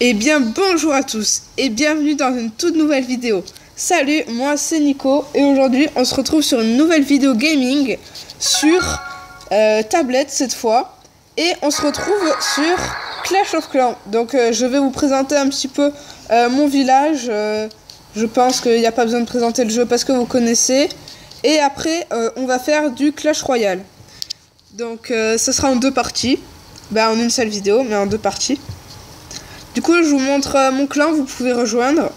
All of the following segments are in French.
Eh bien bonjour à tous et bienvenue dans une toute nouvelle vidéo. Salut, moi c'est Nico et aujourd'hui on se retrouve sur une nouvelle vidéo gaming sur tablette cette fois. Et on se retrouve sur Clash of Clans. Donc je vais vous présenter un petit peu mon village. Je pense qu'il n'y a pas besoin de présenter le jeu parce que vous connaissez. Et après on va faire du Clash Royale. Donc ce sera en deux parties. En une seule vidéo mais en deux parties. Du coup je vous montre mon clan, vous pouvez rejoindre.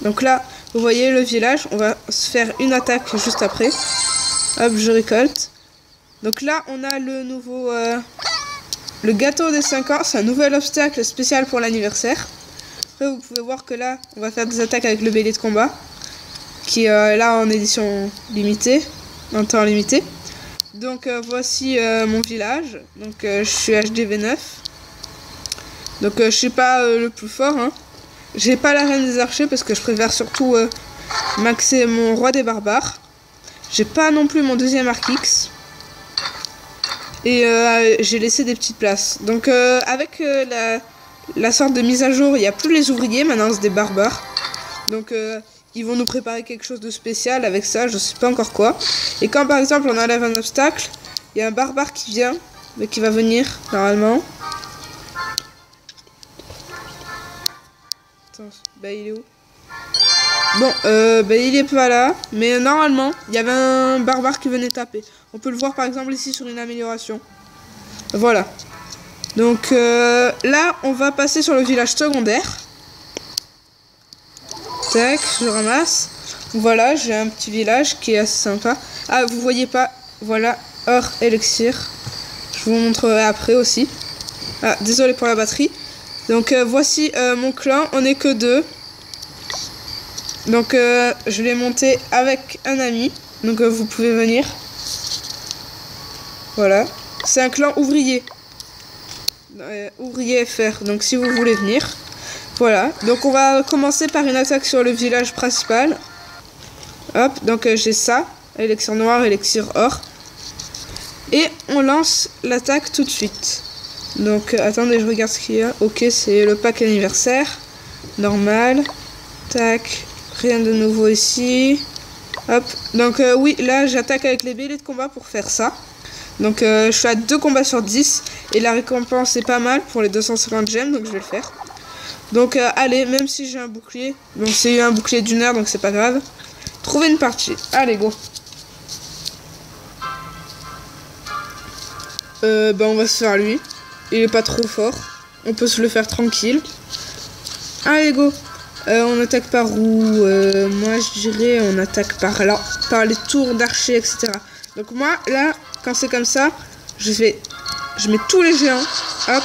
Donc là vous voyez le village, on va se faire une attaque juste après. Hop, je récolte. Donc là on a le nouveau le gâteau des 5 ans, c'est un nouvel obstacle spécial pour l'anniversaire. Après vous pouvez voir que là on va faire des attaques avec le bélier de combat qui est là en édition limitée, en temps limité. Donc voici mon village. Donc je suis HDV9. Donc je suis pas le plus fort hein. J'ai pas la reine des archers parce que je préfère surtout maxer mon roi des barbares. J'ai pas non plus mon deuxième arc X. Et j'ai laissé des petites places. Donc avec la sorte de mise à jour, il n'y a plus les ouvriers, maintenant c'est des barbares. Donc ils vont nous préparer quelque chose de spécial avec ça, je sais pas encore quoi. Et quand par exemple on enlève un obstacle, il y a un barbare qui vient, mais qui va venir normalement. Attends, il est où? Bon, il est pas là, mais normalement, il y avait un barbare qui venait taper. On peut le voir par exemple ici sur une amélioration. Voilà. Donc là, on va passer sur le village secondaire. Tac, je ramasse. Voilà, j'ai un petit village qui est assez sympa. Ah, vous voyez pas, voilà, or élixir. Je vous montrerai après aussi. Ah, désolé pour la batterie. Donc voici mon clan, on n'est que deux. Donc je l'ai monté avec un ami. Donc vous pouvez venir. Voilà. C'est un clan ouvrier. Ouvrier FR. Donc si vous voulez venir. Voilà. Donc on va commencer par une attaque sur le village principal. Hop. Donc j'ai ça. Élixir noir, élixir or. Et on lance l'attaque tout de suite. Donc attendez, je regarde ce qu'il y a. Ok, c'est le pack anniversaire. Normal. Tac. Rien de nouveau ici. Hop. Donc oui, là j'attaque avec les béliers de combat pour faire ça. Donc je suis à 2 combats sur 10. Et la récompense est pas mal pour les 250 gemmes. Donc je vais le faire. Donc allez, même si j'ai un bouclier. Donc c'est un bouclier d'une heure, donc c'est pas grave. Trouvez une partie. Allez, go. On va se faire lui. Il est pas trop fort. On peut se le faire tranquille. Allez, go. On attaque par où? Moi, je dirais on attaque par là. Par les tours d'archers, etc. Donc moi, là, quand c'est comme ça, je mets tous les géants. Hop.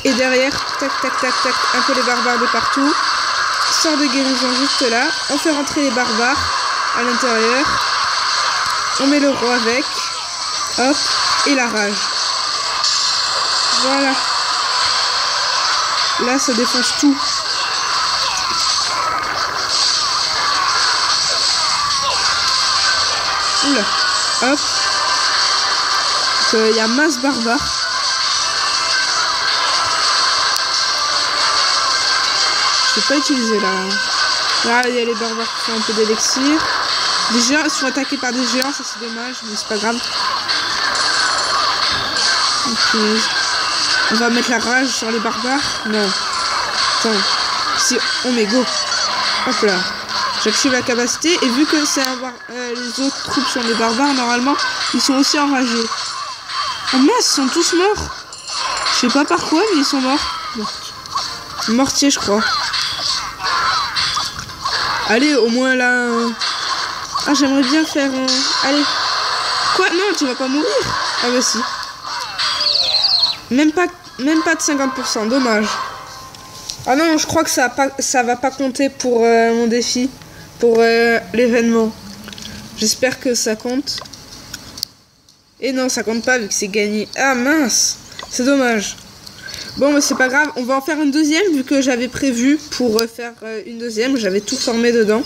Et derrière, tac, tac, tac, tac. Un peu les barbares de partout. Sort de guérison juste là. On fait rentrer les barbares à l'intérieur. On met le roi avec. Hop. Et la rage. Voilà. Là, ça défonce tout. Oula. Hop. Il y a masse barbare. Je vais pas utiliser là. Là, il y a les barbares qui font un peu d'élixir. Les géants ils sont attaqués par des géants, ça c'est dommage, mais c'est pas grave. Ok. On va mettre la rage sur les barbares. Non. Attends. Si on met go. Hop là. J'active la capacité. Et vu que c'est les autres troupes sont des barbares, normalement, ils sont aussi enragés. Oh mince, ils sont tous morts. Je sais pas par quoi, mais ils sont morts. Mortier, je crois. Allez, au moins là... Ah, j'aimerais bien faire... Allez. Quoi? Non, tu vas pas mourir. Ah bah si. Même pas de 50%, dommage. Ah non, je crois que ça va pas compter pour mon défi, pour l'événement. J'espère que ça compte. Et non, ça compte pas vu que c'est gagné. Ah mince, c'est dommage. Bon, mais c'est pas grave, on va en faire une deuxième vu que j'avais prévu pour faire une deuxième. J'avais tout formé dedans.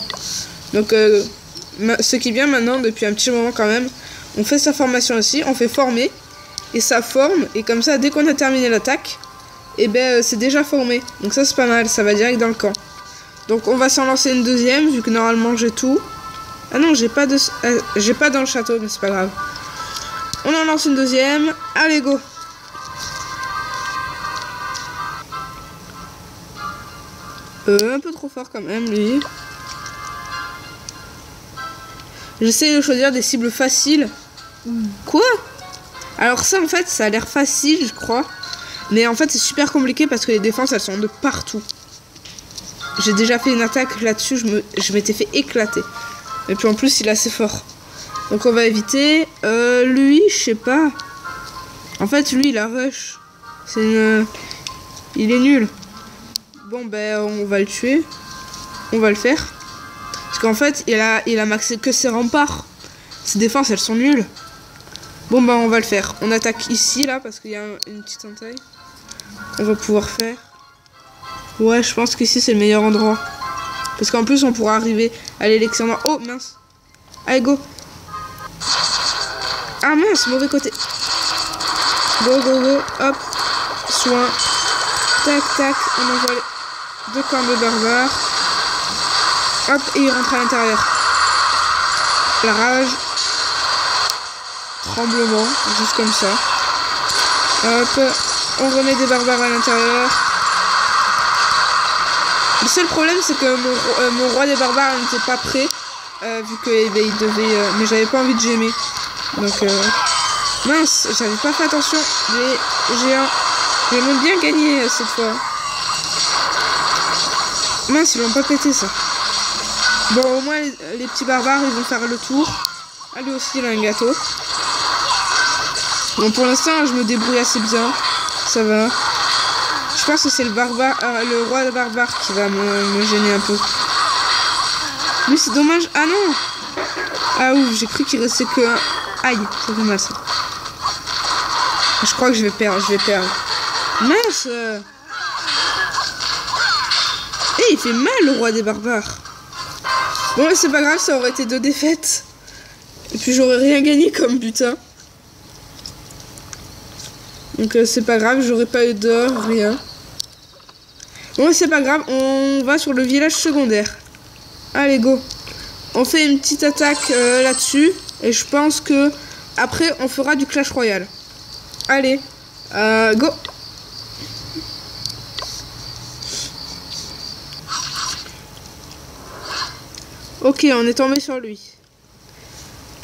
Donc, ce qui est bien maintenant, depuis un petit moment quand même, on fait sa formation aussi, on fait former. Et ça forme, et comme ça, dès qu'on a terminé l'attaque, et ben c'est déjà formé. Donc ça c'est pas mal, ça va direct dans le camp. Donc on va s'en lancer une deuxième, vu que normalement j'ai tout. Ah non, j'ai pas dans le château, mais c'est pas grave. On en lance une deuxième. Allez, go. Un peu trop fort quand même, lui. J'essaie de choisir des cibles faciles. Quoi? Alors ça, en fait, ça a l'air facile, je crois. Mais en fait, c'est super compliqué parce que les défenses, elles sont de partout. J'ai déjà fait une attaque là-dessus, je m'étais fait éclater. Et puis en plus, il est assez fort. Donc on va éviter. Lui, je sais pas. En fait, lui, il a rush. Il est nul. Bon, ben, on va le tuer. On va le faire. Parce qu'en fait, il a maxé que ses remparts. Ses défenses, elles sont nulles. Bon, ben, on va le faire. On attaque ici, là, parce qu'il y a une petite entaille. On va pouvoir faire. Ouais, je pense qu'ici, c'est le meilleur endroit. Parce qu'en plus, on pourra arriver à l'élection. Oh, mince. Allez, go. Ah, mince, mauvais côté. Go, go, go. Hop. Soin. Tac, tac. On envoie les 2 camps de barbares. Hop, et il rentre à l'intérieur. La rage. Tremblement. Juste comme ça. Hop. On remet des barbares à l'intérieur. Le seul problème, c'est que mon roi des barbares n'était pas prêt. Vu que il devait... mais j'avais pas envie de gémer. Donc, mince, j'avais pas fait attention. Les géants. Ils m'ont bien gagné cette fois. Mince, ils l'ont pas pété, ça. Bon, au moins, les petits barbares, ils vont faire le tour. Ah, lui aussi, il a un gâteau. Bon, pour l'instant, je me débrouille assez bien. Ça va. Je pense que c'est le roi barbare qui va me gêner un peu. Lui, c'est dommage. Ah non! Ah ouf, j'ai cru qu'il restait que un. Aïe, ça fait mal ça. Je crois que je vais perdre, Mince! Eh, il fait mal le roi des barbares. Bon, c'est pas grave, ça aurait été 2 défaites. Et puis j'aurais rien gagné comme butin. Donc c'est pas grave, j'aurais pas eu d'or, rien. Bon, c'est pas grave, on va sur le village secondaire. Allez, go. On fait une petite attaque là-dessus. Et je pense que après on fera du Clash Royale. Allez, go. Ok, on est tombé sur lui.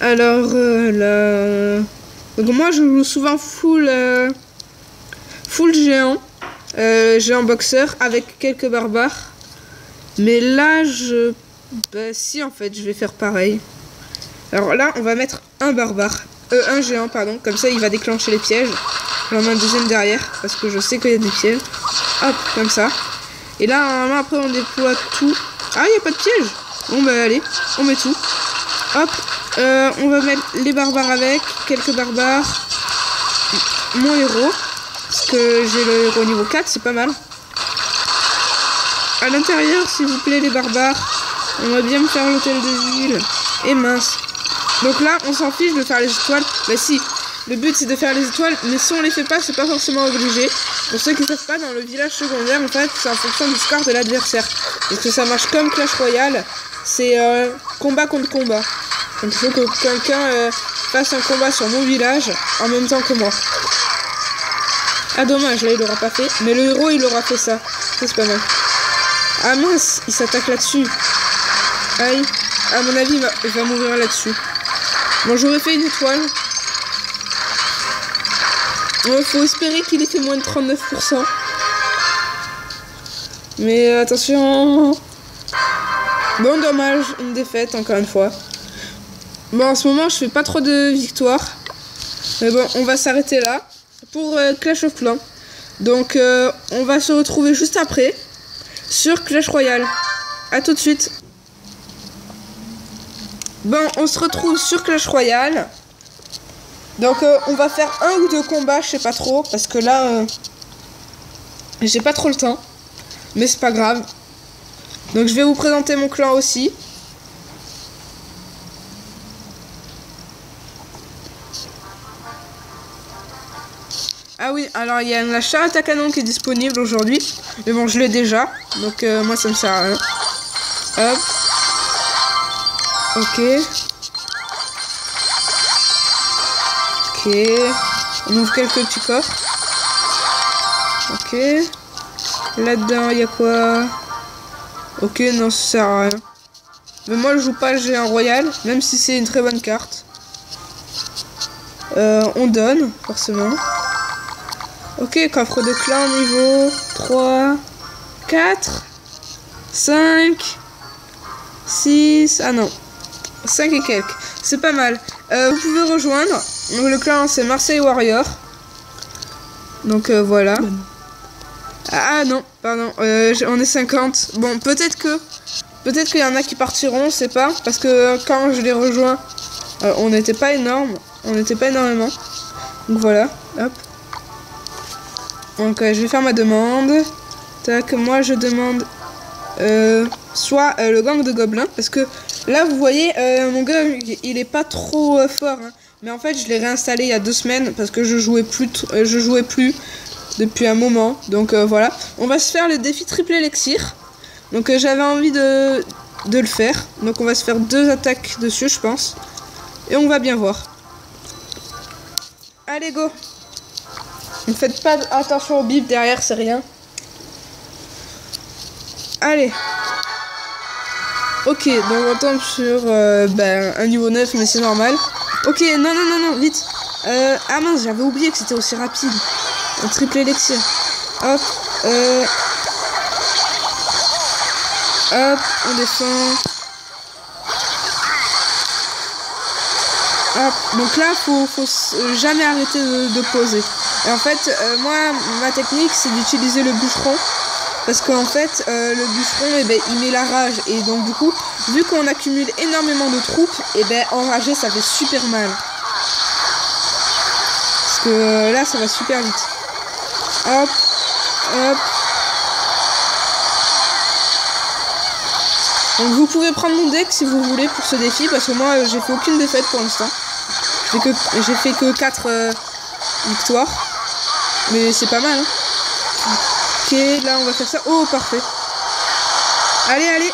Alors là... Donc moi je joue souvent full géant. Géant boxeur avec quelques barbares. Mais là bah si, en fait je vais faire pareil. Alors là on va mettre un barbare. Un géant pardon. Comme ça il va déclencher les pièges. J'en mets un deuxième derrière. Parce que je sais qu'il y a des pièges. Hop, comme ça. Et là normalement après on déploie tout. Ah, il n'y a pas de piège. Bon bah allez, on met tout. Hop, on va mettre les barbares avec, quelques barbares. Mon héros, parce que j'ai le héros niveau 4, c'est pas mal. À l'intérieur, s'il vous plaît, les barbares. On va bien me faire l'hôtel de ville. Et mince. Donc là, on s'en fiche de faire les étoiles. Bah si, le but c'est de faire les étoiles, mais si on les fait pas, c'est pas forcément obligé. Pour ceux qui savent pas, dans le village secondaire, en fait, c'est en fonction du score de l'adversaire. Parce que ça marche comme Clash Royale. C'est combat contre combat. Donc il faut que quelqu'un fasse un combat sur mon village en même temps que moi. Ah dommage, là il l'aura pas fait. Mais le héros il aura fait ça. C'est pas mal. Ah mince, il s'attaque là-dessus. Aïe. À mon avis il va mourir là-dessus. Bon, j'aurais fait une étoile. Faut espérer qu'il ait fait moins de 39%. Mais attention. Bon, dommage, une défaite encore une fois. Bon, en ce moment, je fais pas trop de victoires. Mais bon, on va s'arrêter là pour Clash of Clans. Donc, on va se retrouver juste après sur Clash Royale. A tout de suite. Bon, on se retrouve sur Clash Royale. Donc, on va faire 1 ou 2 combats, je sais pas trop. Parce que là, j'ai pas trop le temps. Mais c'est pas grave. Donc je vais vous présenter mon clan aussi. Ah Ah oui, alors il y a la charrette à canon qui est disponible aujourd'hui. Mais bon, je l'ai déjà. Donc moi, ça me sert à rien. Hop. Ok. Ok. On ouvre quelques petits coffres. Ok. Là-dedans, il y a quoi? Ok, non, ça sert à rien. Mais moi, je joue pas le géant royal, même si c'est une très bonne carte. On donne, forcément. Ok, coffre de clan niveau 3, 4, 5, 6... Ah non, 5 et quelques. C'est pas mal. Vous pouvez rejoindre. Le clan, c'est Marseille Warrior. Donc voilà. Ah non, pardon. On est 50. Bon, peut-être qu'il y en a qui partiront, on sait pas. Parce que quand je les rejoins, on n'était pas énorme. On n'était pas énormément. Donc voilà. Hop. Donc je vais faire ma demande. Tac, moi je demande soit le gang de gobelins. Parce que là, vous voyez, mon gang, il est pas trop fort. Hein. Mais en fait, je l'ai réinstallé il y a 2 semaines. Parce que je jouais plus depuis un moment. Donc voilà. On va se faire le défi triple élixir. Donc j'avais envie de le faire. Donc on va se faire 2 attaques dessus, je pense. Et on va bien voir. Allez, go. Ne faites pas attention au bip derrière, c'est rien. Allez. Ok, donc on tombe sur un niveau 9, mais c'est normal. Ok, non, vite. Ah mince, j'avais oublié que c'était aussi rapide. Un triple élixir. Hop. Hop, on descend. Hop. Donc là, faut jamais arrêter de poser. Et en fait, moi, ma technique, c'est d'utiliser le bûcheron. Parce qu'en fait, le bûcheron, eh ben, il met la rage. Et donc, du coup, vu qu'on accumule énormément de troupes, et ben, enrager, ça fait super mal. Parce que là, ça va super vite. Hop, hop. Donc, vous pouvez prendre mon deck si vous voulez pour ce défi. Parce que moi, j'ai fait aucune défaite pour l'instant. J'ai fait que 4 victoires. Mais c'est pas mal, hein. Ok, là on va faire ça. Oh, parfait. Allez.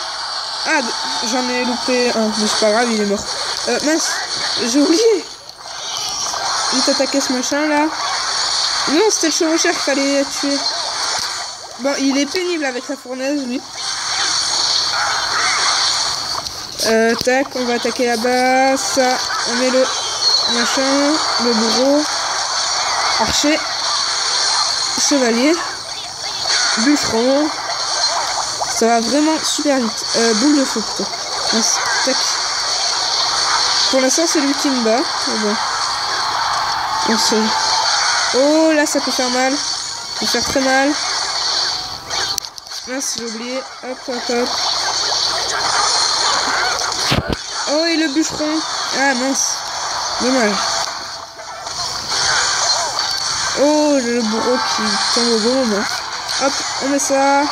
Ah, j'en ai loupé un. Mais c'est pas grave, il est mort. Mince, j'ai oublié. Vite attaquer ce machin là. Non, c'était le chevaucheur qu'il fallait tuer. Bon, il est pénible avec sa fournaise, lui. Tac, on va attaquer là-bas. Ça, on met le machin, le bourreau. Archer. Chevalier. Bûcheron. Ça va vraiment super vite. Boule de feu plutôt. Tac. Pour l'instant, c'est lui qui me bat. Mais bon. On se... Oh, là, ça peut faire mal. Ça peut faire très mal. Mince, j'ai oublié. Hop. Oh, et le bûcheron. Ah, mince. Dommage. Oh, le bourreau qui tombe au bon moment. Hop, on met ça.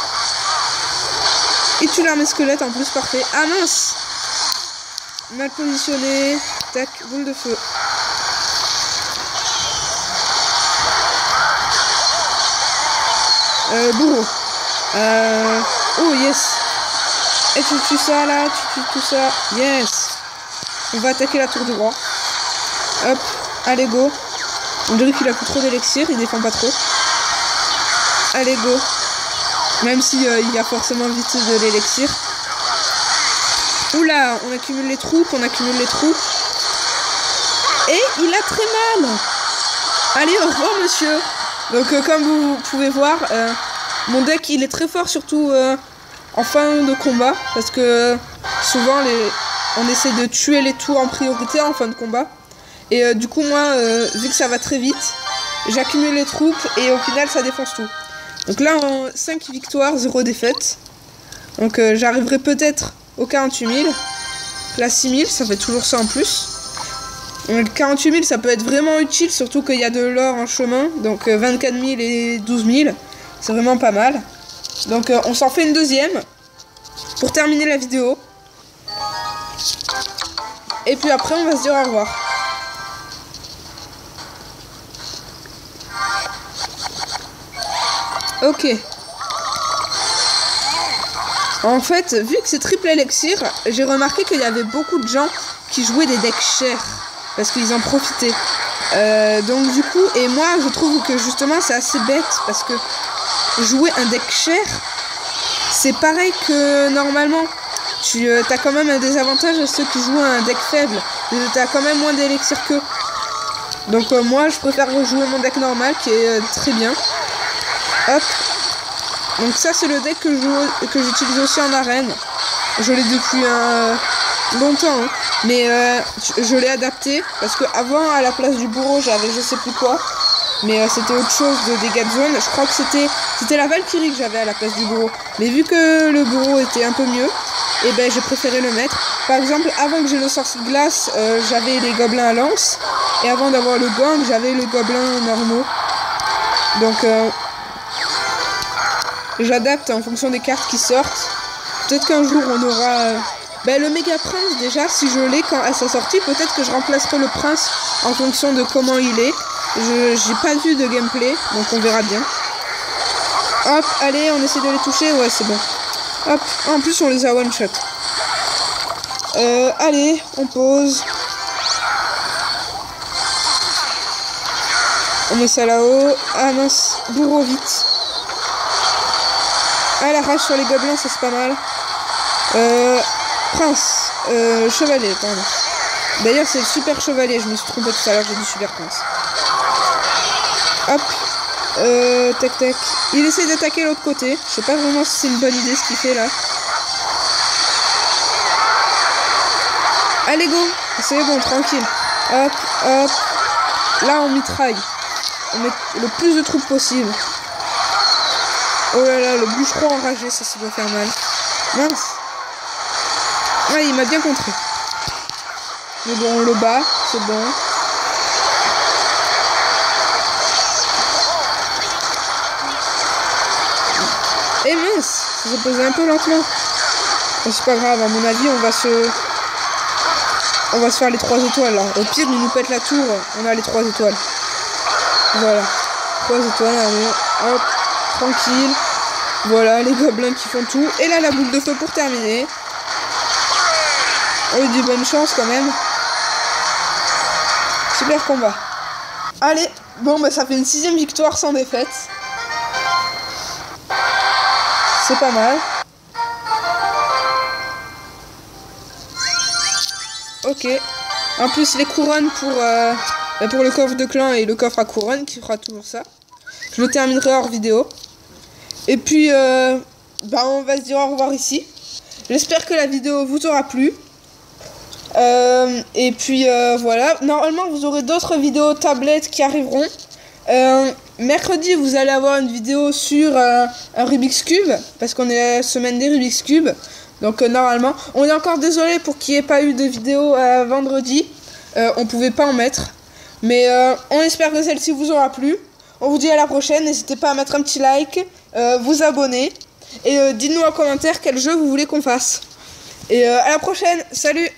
Et tu l'armes squelette en plus, parfait. Ah mince. Mal positionné. Tac, boule de feu. Bourreau. Oh yes. Et tu tues ça là, tu tues tout ça. Yes. On va attaquer la tour du roi. Hop, allez go. On dirait qu'il a plus trop d'élixir, il défend pas trop. Allez go. Même si il y a forcément vite de l'élixir. Oula, on accumule les troupes. Et il a très mal. Allez, au revoir monsieur. Donc comme vous pouvez voir, mon deck il est très fort, surtout en fin de combat. Parce que souvent on essaie de tuer les tours en priorité en fin de combat. Et du coup moi, vu que ça va très vite, j'accumule les troupes et au final ça défonce tout. Donc là, 5 victoires, 0 défaite. Donc j'arriverai peut-être au 48 000. Là, 6 000, ça fait toujours ça en plus. Donc 48 000, ça peut être vraiment utile, surtout qu'il y a de l'or en chemin. Donc 24 000 et 12 000, c'est vraiment pas mal. Donc on s'en fait une deuxième pour terminer la vidéo. Et puis après, on va se dire au revoir. Ok. En fait, vu que c'est triple élixir, j'ai remarqué qu'il y avait beaucoup de gens qui jouaient des decks chers. Parce qu'ils en profitaient. Donc du coup, et moi je trouve que justement c'est assez bête. Parce que jouer un deck cher, c'est pareil que normalement. Tu as quand même un désavantage à ceux qui jouent un deck faible. Tu as quand même moins d'élixir qu'eux. Donc moi je préfère jouer mon deck normal qui est très bien. Hop. Donc ça c'est le deck que j'utilise aussi en arène. Je l'ai depuis longtemps, hein. Mais je l'ai adapté parce que avant à la place du bourreau j'avais je sais plus quoi. Mais c'était autre chose de dégâts de zone. Je crois que c'était la Valkyrie que j'avais à la place du bourreau. Mais vu que le bourreau était un peu mieux, et ben j'ai préféré le mettre. Par exemple, avant que j'ai le sorcier de glace, j'avais les gobelins à lance. Et avant d'avoir le gang, j'avais les gobelins normaux. Donc j'adapte en fonction des cartes qui sortent. Peut-être qu'un jour on aura le méga prince déjà, si je l'ai à sa sortie, peut-être que je remplacerai le prince en fonction de comment il est. J'ai pas vu de gameplay, donc on verra bien. Hop, allez, on essaie de les toucher, ouais c'est bon. Hop, en plus on les a one shot. Allez, on pose. On met ça là-haut. Ah mince, bourreau vite. Ah la rage sur les gobelins, ça c'est pas mal. Prince, chevalier, pardon. D'ailleurs c'est le super chevalier, je me suis trompé tout à l'heure, j'ai dit super prince. Hop, tac tac. Il essaie d'attaquer l'autre côté. Je sais pas vraiment si c'est une bonne idée ce qu'il fait là. Allez go, c'est bon, tranquille. Hop, hop. Là on mitraille. On met le plus de troupes possible. Oh là là, le bûcheron enragé, ça doit faire mal. Mince. Ouais, il m'a bien contré. Mais bon, on le bat, c'est bon. Et mince, ça s'est posé un peu lentement. Bon, c'est pas grave, à mon avis, on va se faire les 3 étoiles. Là. Au pire, il nous pète la tour, on a les 3 étoiles. Voilà. 3 étoiles, allez, hop, tranquille. Voilà, les gobelins qui font tout. Et là, la boule de feu pour terminer. On lui dit bonne chance quand même. Super combat. Allez, bon, bah ça fait une 6ème victoire sans défaite. C'est pas mal. Ok. En plus, les couronnes pour le coffre de clan et le coffre à couronne qui fera toujours ça. Je le terminerai hors vidéo. Et puis, on va se dire au revoir ici. J'espère que la vidéo vous aura plu. Et puis, voilà. Normalement, vous aurez d'autres vidéos tablettes qui arriveront. Mercredi, vous allez avoir une vidéo sur un Rubik's Cube. Parce qu'on est la semaine des Rubik's Cube. Donc, normalement, on est encore désolé pour qu'il n'y ait pas eu de vidéo vendredi. On pouvait pas en mettre. Mais on espère que celle-ci vous aura plu. On vous dit à la prochaine. N'hésitez pas à mettre un petit like, vous abonner. Et dites-nous en commentaire quel jeu vous voulez qu'on fasse. Et à la prochaine. Salut!